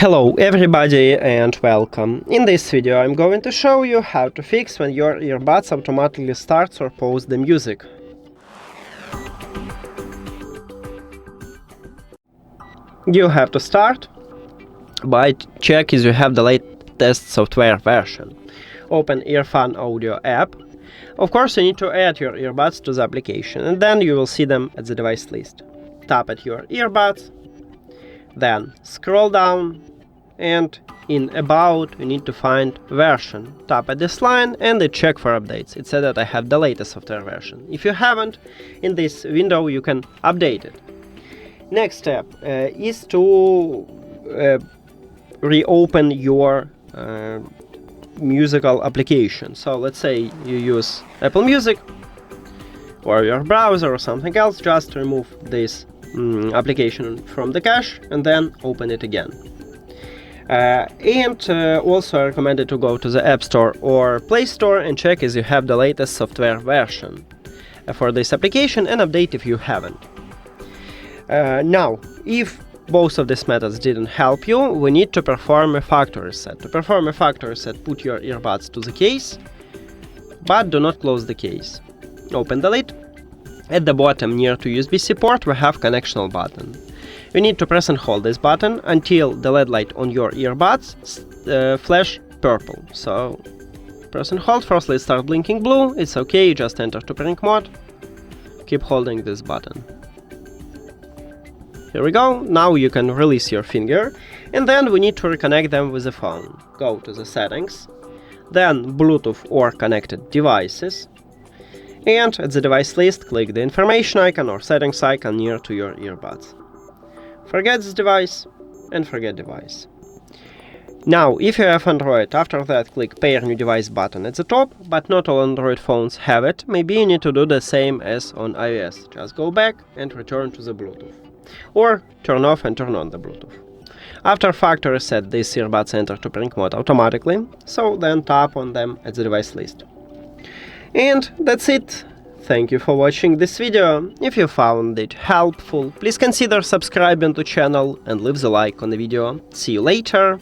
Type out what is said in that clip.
Hello everybody and welcome. In this video I'm going to show you how to fix when your earbuds automatically starts or pause the music. You have to start by check if you have the latest software version. Open EARFUN Audio app. Of course you need to add your earbuds to the application and then you will see them at the device list. Tap at your earbuds. Then scroll down and in About you need to find version. Tap at this line and check for updates. It said that I have the latest software version. If you haven't, in this window you can update it. Next step is to reopen your musical application. So let's say you use Apple Music or your browser or something else, just remove this application from the cache and then open it again. Also I recommend you to go to the App Store or Play Store and check if you have the latest software version for this application and update if you haven't. Now, if both of these methods didn't help you, we need to perform a factory reset. To perform a factory reset, put your earbuds to the case, but do not close the case. Open the lid. At the bottom near to USB-C port we have connection button. You need to press and hold this button until the LED light on your earbuds flash purple. So press and hold, firstly start blinking blue, it's okay, you just enter to pairing mode. Keep holding this button. Here we go, now you can release your finger and then we need to reconnect them with the phone. Go to the settings, then Bluetooth or connected devices. And at the device list, click the information icon or settings icon near to your earbuds. Forget this device and forget device. Now, if you have Android, after that click Pair New Device button at the top, but not all Android phones have it. Maybe you need to do the same as on iOS. Just go back and return to the Bluetooth. Or turn off and turn on the Bluetooth. After factory reset, these earbuds enter to pairing mode automatically, so then tap on them at the device list. And that's it. Thank you for watching this video. If you found it helpful, please consider subscribing to the channel and leave the like on the video. See you later.